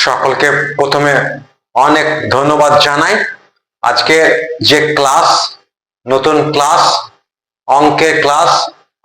সকলকে প্রথমে অনেক ধন্যবাদ জানাই। আজকে যে ক্লাস, নতুন ক্লাস, অঙ্কের ক্লাস,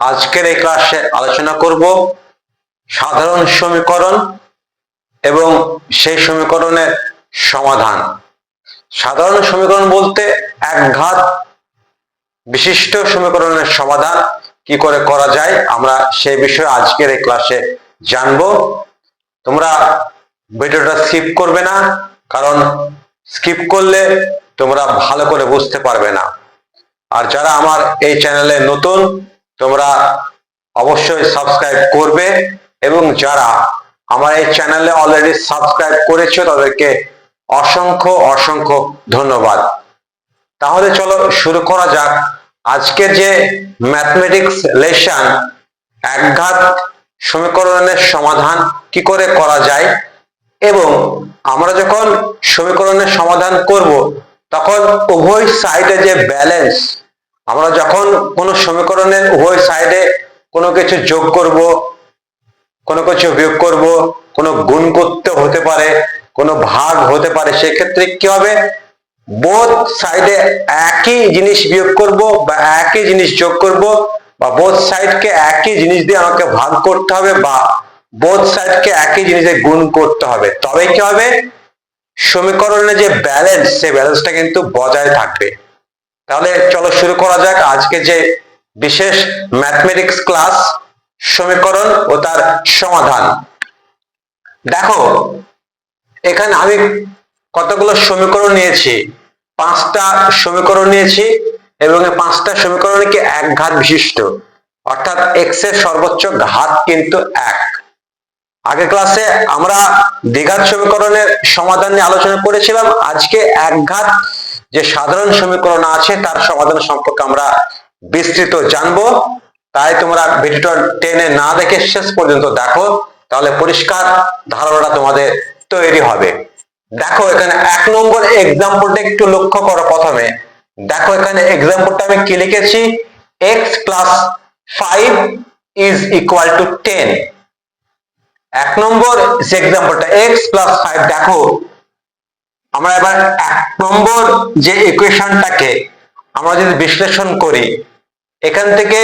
আজকের এই ক্লাসে আলোচনা করব সাধারণ সমীকরণ এবং সেই সমীকরণের সমাধান। সাধারণ সমীকরণ বলতে একঘাত বিশিষ্ট সমীকরণের সমাধান কি করে করা যায়, আমরা সেই বিষয়ে আজকের এই ক্লাসে জানবো। তোমরা ভিডিওটা স্কিপ করবে না, কারণ স্কিপ করলে তোমরা ভালো করে বুঝতে পারবে না। আর যারা আমার এই চ্যানেলে নতুন, তোমরা অবশ্যই সাবস্ক্রাইব করবে, এবং যারা আমার এই চ্যানেলে অলরেডি সাবস্ক্রাইব করেছো তাদেরকে অসংখ্য অসংখ্য ধন্যবাদ। তাহলে চলো শুরু করা যাক আজকের যে ম্যাথমেটিক্স লেসন, একঘাত সমীকরণের সমাধান কি করে করা যায়, এবং আমরা যখন সমীকরণের সমাধান করব তখন উভয় সাইডে যে ব্যালেন্স, আমরা যখন কোনো সমীকরণের উভয় সাইডে কোনো কিছু যোগ করব, কোনো কিছু বিয়োগ করব, কোনো গুণ করতে হতে পারে, কোনো ভাগ হতে পারে, সেক্ষেত্রে কি হবে, বোথ সাইডে একই জিনিস বিয়োগ করব বা একই জিনিস যোগ করব, বা বোথ সাইডকে একই জিনিস দিয়ে আমাকে ভাগ করতে হবে, বা বোথ সাইডকে একই জিনিসে গুণ করতে হবে, তবে কি হবে, সমীকরণের যে ব্যালেন্স, সেই ব্যালেন্সটা কিন্তু বজায় থাকবে। তাহলে চলো শুরু করা যাক আজকে যে বিশেষ ম্যাথমেটিক্স ক্লাস, সমীকরণ ও তার সমাধান। দেখো এখানে আমি কতগুলো সমীকরণ নিয়েছি, 5টা সমীকরণ নিয়েছি, এবং এই 5টা সমীকরণ কি একঘাত বিশিষ্ট, অর্থাৎ x এর সর্বোচ্চ ঘাত কিন্তু 1। আগের ক্লাসে আমরা দ্বিঘাত সমীকরণের সমাধান নিয়ে আলোচনা করেছিলাম। আজকে একঘাত যে সাধারণ সমীকরণ আছে তার সমাধান সম্পর্কে আমরা বিস্তৃত জানবো। তাই তোমরা ভিডিওটা টেনে না দেখে শেষ পর্যন্ত দেখো, তাহলে পরিষ্কার ধারণা তোমাদের তৈরি হবে। দেখো এখানে 1 নম্বর এক্সাম্পলটা একটু লক্ষ্য করো। প্রথমে দেখো এখানে এক্সাম্পলটা আমি কি লিখেছি, x plus 5 is equal to 10। 1 নম্বর যে এক্সাম্পলটা x plus 5, দেখো আমরা এবার 1 নম্বর যে ইকুয়েশনটাকে আমরা যদি বিশ্লেষণ করি, এখান থেকে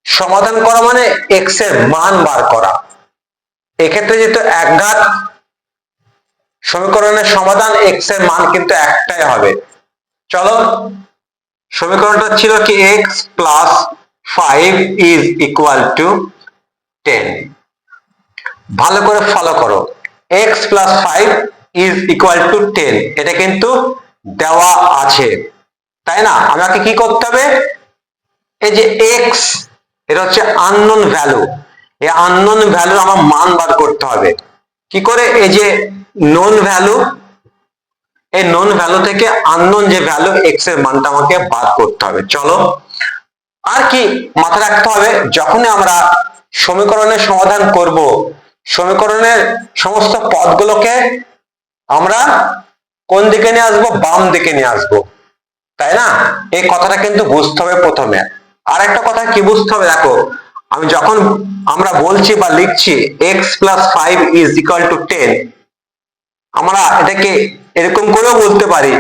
সমাধান করা মানে x এর মান বার করা। এক্ষেত্রে যেহেতু একঘাত সমীকরণের সমাধান, x এর মান কিন্তু একটাই হবে। চলো, সমীকরণটা ছিল কি x plus 5 is equal to 10। ভালো করে ফলো করো, x plus 5 is equal to 10, এটা কিন্তু দেওয়া আছে, তাই না? আমাকে কি করতে হবে, এই যে x, এটা হচ্ছে আননোন ভ্যালু, এই আননোন ভ্যালু আমার মান বার করতে হবে। কি করে, এই যে নোন ভ্যালু, এই নোন ভ্যালু থেকে আননোন যে ভ্যালু x এর মানটা আমাকে বার করতে হবে। চলো, আর কি মাথায় রাখতে হবে, যখনই আমরা সমীকরণের সমাধান করব, সমীকরণের সমস্ত পদগুলোকে আমরা কোন দিকে নিয়ে আসবো, বাম দিকে নিয়ে আসবো, তাই না? এই কথাটা কিন্তু বুঝতে হবে প্রথমে। আর একটা কথা কি বুঝতে হবে, দেখো আমি যখন আমরা বলছি বা লিখছি x plus 5 is equal to 10, আমরা এটাকে এরকম করেও বলতে পারি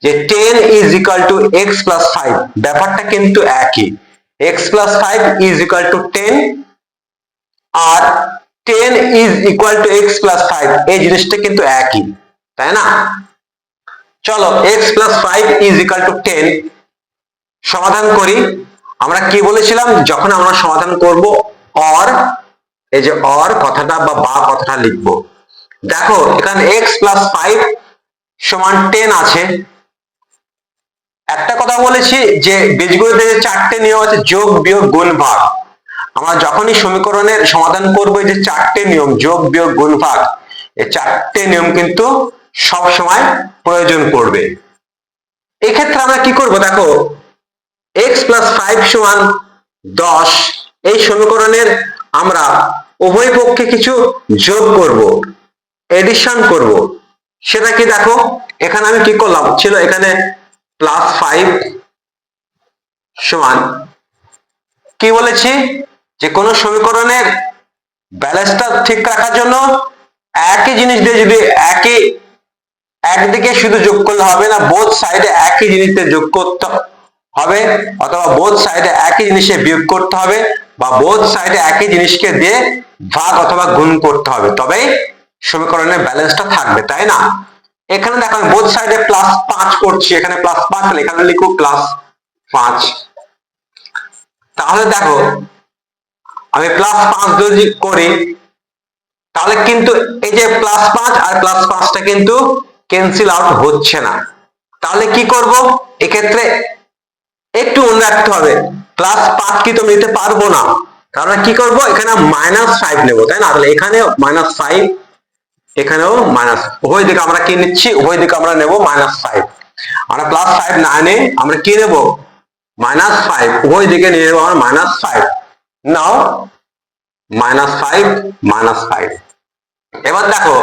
যে 10 is equal to x plus 5, ব্যাপারটা কিন্তু একই। x plus 5 is equal to 10 R 10 is equal to x plus 5, এই জিনিসটা কিন্তু একই, তাই না? চলো, x plus 5 is equal to 10 সমাধান করি। আমরা কি বলেছিলাম, যখন আমরা সমাধান করব অর, এই যে অর কথাটা বা কথাটা লিখবো। দেখো এখানে x plus 5 সমান 10 আছে। একটা কথা বলেছি যে বীজগণিতের যে 4টে নিয়ম আছে, যোগ বিয়োগ গুণ ভাগ, আমরা যখনই সমীকরণের সমাধান করব, এই যে 4টে নিয়ম, যোগ বিয়োগ গুণ ভাগ, এই 4টে নিয়ম কিন্তু সব সময় প্রয়োজন পড়বে। এক্ষেত্রে আমরা কি করব, দেখো x plus 5 সমান 10, এই সমীকরণের আমরা উভয় পক্ষে কিছু যোগ করব, এডিশন করব। সেটা কি, দেখো এখানে আমি কি করলাম, ছিল এখানে প্লাস 5 সমান, কি বলেছি যে কোন সমীকরণের ব্যালেন্সটা ঠিক রাখার জন্য একই জিনিস দিয়ে যদি একদিকে শুধু যোগ করলে হবে না, বোথ সাইডে একই জিনিস দিয়ে যোগ করতে হবে, অথবা বোথ সাইডে একই জিনিসে বিয়োগ করতে হবে, বা বোথ সাইডে একই জিনিসকে দিয়ে ভাগ অথবা গুণ করতে হবে, তবেই সমীকরণের ব্যালেন্সটা থাকবে, তাই না? এখানে দেখো আমি বোথ সাইডে +5 করছি, এখানে +5, এখানে লিখো +5। তাহলে দেখো আমি +5 যদি করি তাহলে কিন্তু এই যে +5 আর +5টা কিন্তু ক্যান্সেল আউট হচ্ছে না। তাহলে কি করব এক্ষেত্রে? একটু মনে রাখতে হবে, +5 কি তুমি নিতে পারবো না, তাহলে কি করব এখানে -5 নেব, তাই না? তাহলে এখানেও -5, এখানেও মাইনাস, উভয় দিকে আমরা কি নিচ্ছি? উভয় দিকে আমরা নেব -5। আমরা +5 না এনে আমরা কি নেব? -5, উভয় দিকে নিয়ে নেব আমরা -5। নাও -5 -5। এবার দেখো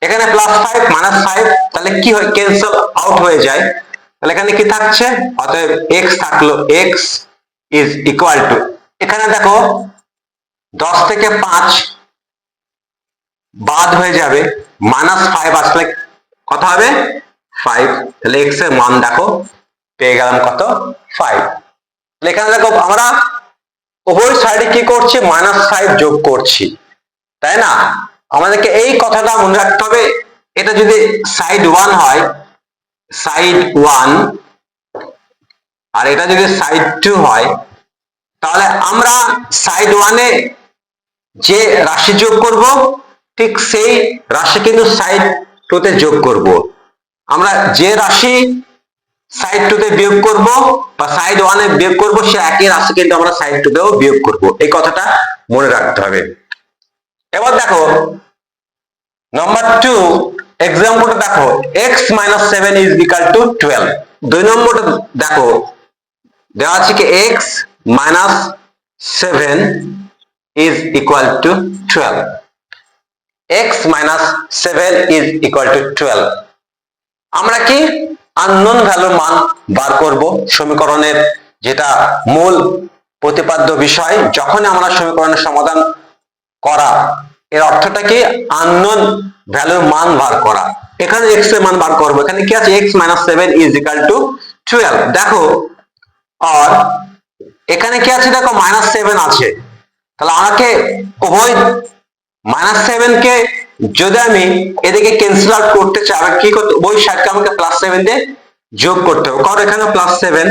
এখানে +5 -5 তাহলে কি হয়? ক্যান্সেল আউট হয়ে যায়। তাহলে এখানে কি থাকছে? অতএব x থাকলো, x ইজ ইকুয়াল টু, এখানে দেখো 10 থেকে 5 বাদ হয়ে যাবে, -5 আসলে কত হবে? 5। তাহলে x এর মান দেখো পেয়ে গেলাম কত? 5। তাহলে এখানে দেখো আমরা উভয় সাইডে কি করছি? -5 যোগ করছি, তাই না? আমাদেরকে এই কথাটা মনে রাখতে হবে, এটা যদি সাইড 1 হয়, সাইড 1, আর এটা যদি সাইড 2 হয়, তাহলে আমরা সাইড 1 এ যে রাশি যোগ করব ঠিক সেই রাশি কিন্তু সাইড 2 তে যোগ করব। আমরা যে রাশি সাইড 2 তে বিয়োগ করব বা সাইড 1 এ বিয়োগ করব, সে একই রাশি কিন্তু আমরা সাইড 2 তেও বিয়োগ করব, এই কথাটা মনে রাখতে হবে। এবার দেখো নাম্বার 2 এক্সাম্পলটা দেখো, x - 7 ইজ ইকুয়াল টু 12। 2 নম্বরটা দেখো দেওয়া আছে কি x - 7 is equal to 12। x - 7 is equal to 12। আমরা কি আননোন ভ্যালুর মান বার করব সমীকরণের, যেটা মূল প্রতিপাদ্য বিষয়। যখন আমরা সমীকরণের সমাধান করা, এর অর্থটা কি? আননোন ভ্যালুর মান বার করা। এখানে x এর মান বার করব, এখানে কি আছে? x - 7 is equal to 12। দেখো আর এখানে কি আছে? দেখো -7 আছে, তাহলে আমাকে উভয় -7 কে যদি আমি এদিকে ক্যান্সেল আউট করতে চাই, আর কি করতে? ওই সাইডকে আমাকে +7 দিয়ে যোগ করতে হবে, কারণ এখানে +7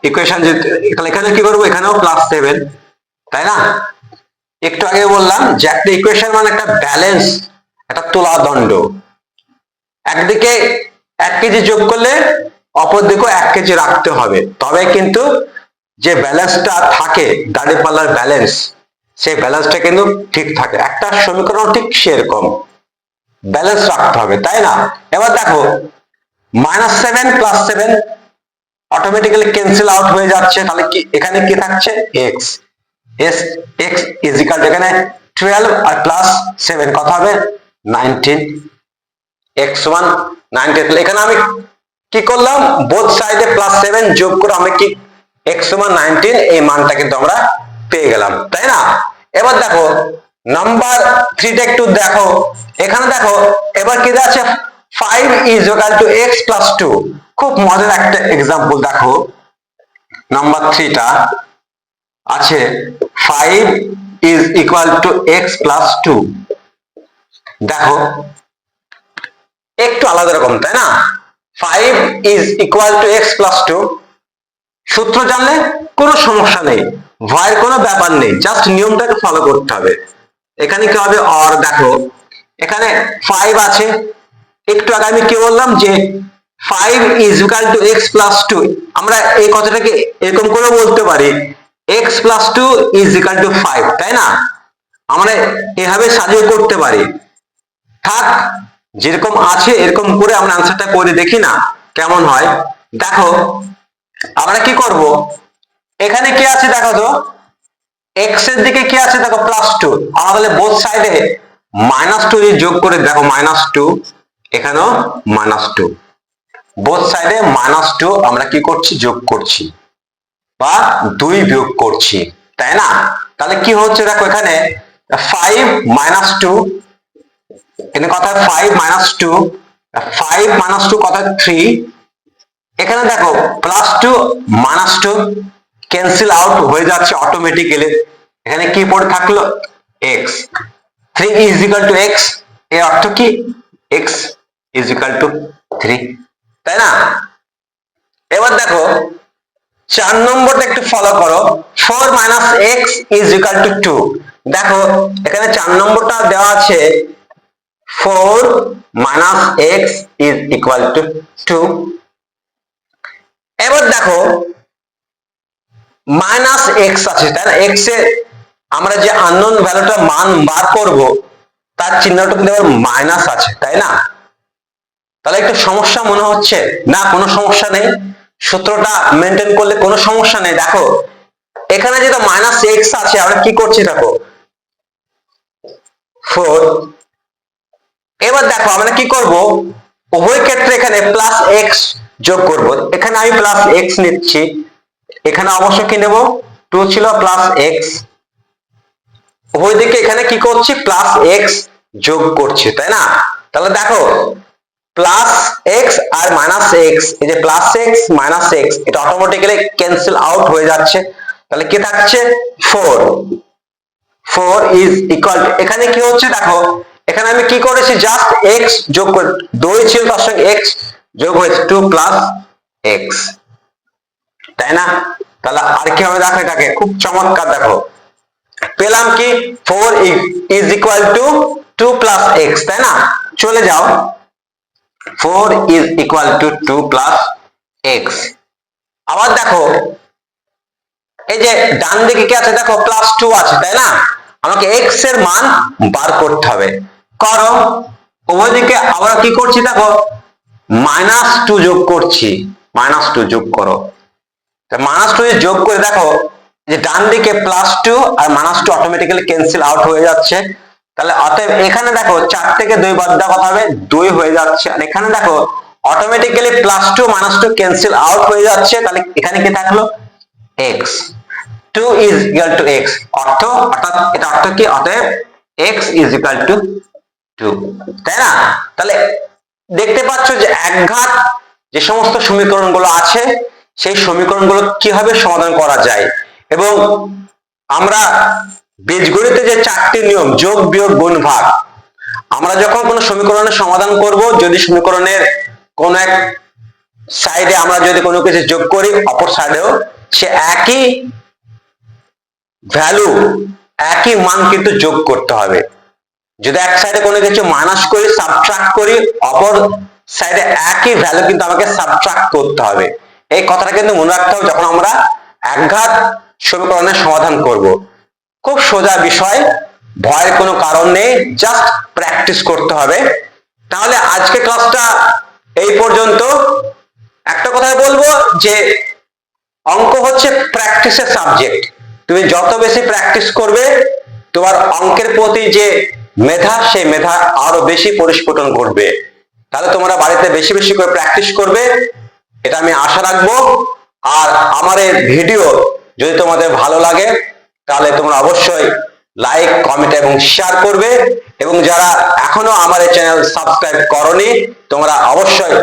ইকুয়েশন, তাহলে এখানে কি করব? এখানেও +7, তাই না? একটু আগে বললাম যে একটা ইকুয়েশন মানে একটা ব্যালেন্স, একটা তুলা দণ্ড। একদিকে 1 কেজি যোগ করলে অপর দিকেও 1 কেজি রাখতে হবে, তবে কিন্তু যে ব্যালেন্সটা থাকে, দাঁড়িপাল্লার ব্যালেন্স, সেই ব্যালেন্সটা কিন্তু ঠিক থাকে। একটা সমীকরণ ঠিক সেরকম ব্যালেন্স রাখতে হবে, তাই না? এবার দেখো -7 +7 অটোমেটিক্যালি ক্যান্সেল আউট হয়ে যাচ্ছে, তাহলে কি এখানে কি থাকছে? x। x is equal to, এখানে 12 আর +7 কত হবে? 19। x সমান 19। তাহলে এখানে আমি কি করলাম? বোথ সাইডে +7 যোগ করে আমরা কি x সমান 19 এই মানটা কিন্তু আমরা পেয়ে গেলাম, তাই না? এবার দেখো নাম্বার 3 টা একটু দেখো, এখানে দেখো এবার কি আছে? 5 is equal to x plus 2। খুব মজার একটা एग्जांपल দেখো, নাম্বার 3 টা আছে 5 is equal to x plus 2। দেখো একটু আলাদা রকম, তাই না? 5 is equal to x plus 2, সূত্র জানলে কোনো সমস্যা নেই, ভয়ের কোনো ব্যাপার নেই, জাস্ট নিয়মটাকে ফলো করতে হবে। এখানে কি হবে? অর দেখো এখানে 5 আছে, একটু আগে আমি কি বললাম যে 5 is equal to x plus 2। আমরা এই কথাটাকে এরকম করে বলতে পারি, x plus 2 is equal to 5, তাই না? আমরা এভাবে সাজিয়ে করতে পারি। থাক, যেরকম আছে এরকম করে আমরা আনসারটা করে দেখি না কেমন হয়। দেখো আমরা কি করব, এখানে কি আছে দেখো তো, x এর দিকে কি আছে দেখো +2, আমরা তাহলে বোথ সাইডে -2 দিয়ে যোগ করে দেখো -2, এখানেও -2, বোথ সাইডে -2 আমরা কি করছি? যোগ করছি বা 2 বিয়োগ করছি, তাই না? তাহলে কি হচ্ছে দেখো এখানে 5 - 2 এখানে কথা 5 minus 2, 5 minus 2 কথা 3, এখানে দেখো প্লাস 2 মাইনাস 2 ক্যান্সেল আউট হয়ে যাচ্ছে অটোমেটিক্যালি, এখানে কি পড়ে থাকলো x, 3 is equal to x, এর অর্থ কি x is equal to 3, তাই না? এবার দেখো 4 নম্বরটা একটু ফলো করো, 4 minus x is equal to 2, দেখো এখানে 4 নম্বরটা দেওয়া আছে 4 minus x is equal to 2, এবার দেখো মাইনাস এক্স আছে, তাই না? এক্স এর আমরা যে আননোন ভ্যালুটা মান বার করব তার চিহ্নটা কিন্তু মাইনাস আছে, তাই না? তাহলে একটু সমস্যা মনে হচ্ছে না? কোনো সমস্যা নেই, সূত্রটা মেনটেন করলে কোনো সমস্যা নেই। দেখো এখানে যেটা মাইনাস এক্স আছে, আমরা কি করছি দেখো 4, এবার দেখো আমরা কি করব, উভয় ক্ষেত্রে এখানে প্লাস এক্স যোগ করব, এখানে আমি প্লাস এক্স নিচ্ছি, এখানে অবশ্য কি নেব 2 ছিল প্লাস এক্স, উভয় দিকে এখানে কি করছি প্লাস এক্স যোগ করছি, তাই না? তাহলে দেখো প্লাস এক্স আর মাইনাস এক্স, এই যে প্লাস এক্স মাইনাস এক্স এটা অটোমেটিক্যালি ক্যান্সেল আউট হয়ে যাচ্ছে, তাহলে কি থাকছে 4, 4 ইজ ইকুয়াল টু, এখানে কি হচ্ছে দেখো এখানে আমি কি করেছি জাস্ট এক্স যোগ করে, 2 ছিল তার সঙ্গে এক্স যোগ হয়েছে 2 প্লাস এক্স, তাই না? তাহলে আর কি হবে দেখো, এটাকে খুব চমৎকার দেখো পেলাম কি 4 is equal to 2 plus x, তাই না? চলে যাও 4 is equal to 2 plus x, আবার দেখো এই যে ডান দিকে কি আছে দেখো প্লাস 2 আছে, তাই না? আমাকে এক্স এর মান বার করতে হবে, করো উভয় দিকে আবার কি করছি দেখো মাইনাস 2 যোগ করছি, মাইনাস 2 যোগ করো, মাইনাস 2 যোগ করে দেখো যে ডান দিকে প্লাস 2 আর মাইনাস 2 অটোমেটিক্যালি ক্যান্সেল আউট হয়ে যাচ্ছে, তাহলে অতএব এখানে দেখো 4 থেকে 2 বাদ দেওয়া কথা হবে 2 হয়ে যাচ্ছে, আর এখানে দেখো automatically plus 2 minus 2 cancel out হয়ে যাচ্ছে, তাহলে এখানে কি থাকলো x, 2 is equal to x, অর্থাৎ এটা অর্থ কি, অতএব x is equal to 2, তাই না? তাহলে দেখতে পাচ্ছ যে একঘাত যে সমস্ত সমীকরণগুলো আছে সেই সমীকরণগুলো কিভাবে সমাধান করা যায়, এবং আমরা বীজগণিতে যে 4টি নিয়ম যোগ বিয়োগ গুণ ভাগ, আমরা যখন কোনো সমীকরণের সমাধান করব, যদি সমীকরণের কোন এক সাইডে আমরা যদি কোনো কিছু যোগ করি অপর সাইডেও সে একই ভ্যালু একই মান কিন্তু যোগ করতে হবে, যদি এক সাইডে কোনো কিছু মাইনাস করি সাবট্রাক্ট করি অপর সাইডে একই ভ্যালু কিন্তু আমাকে সাবট্রাক্ট করতে হবে, এই কথাটা কিন্তু মনে রাখতে হবে যখন আমরা একঘাত সমীকরণের সমাধান করব। খুব সোজা বিষয়, ভয়ের কোনো কারণ নেই, জাস্ট প্র্যাকটিস করতে হবে। তাহলে আজকে ক্লাসটা এই পর্যন্ত। একটা কথাই বলবো যে অঙ্ক হচ্ছে প্র্যাকটিসের সাবজেক্ট, তুমি যত বেশি প্র্যাকটিস করবে তোমার অঙ্কের প্রতি যে মেধা সেই মেধা আরো বেশি পরিস্ফুটন ঘটবে, তাহলে তোমরা বাড়িতে বেশি বেশি করে প্র্যাকটিস করবে, এটা আমি আশা রাখবো। আর আমার এই ভিডিও যদি তোমাদের ভালো লাগে তাহলে তোমরা অবশ্যই লাইক কমেন্ট এবং শেয়ার করবে, এবং যারা এখনো আমার এই চ্যানেল সাবস্ক্রাইব করনি তোমরা অবশ্যই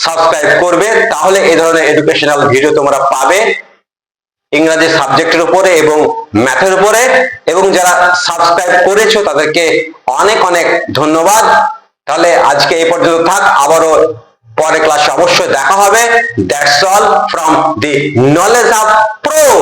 সাবস্ক্রাইব করবে, তাহলে এই ধরনের এডুকেশনাল ভিডিও তোমরা পাবে ইংরেজি সাবজেক্টের উপরে এবং ম্যাথের উপরে। এবং যারা সাবস্ক্রাইব করেছো তাদেরকে অনেক অনেক ধন্যবাদ। তাহলে আজকে এই পর্যন্ত থাক, আবারও পরের ক্লাসে অবশ্যই দেখা হবে। That's all from the knowledge of pro.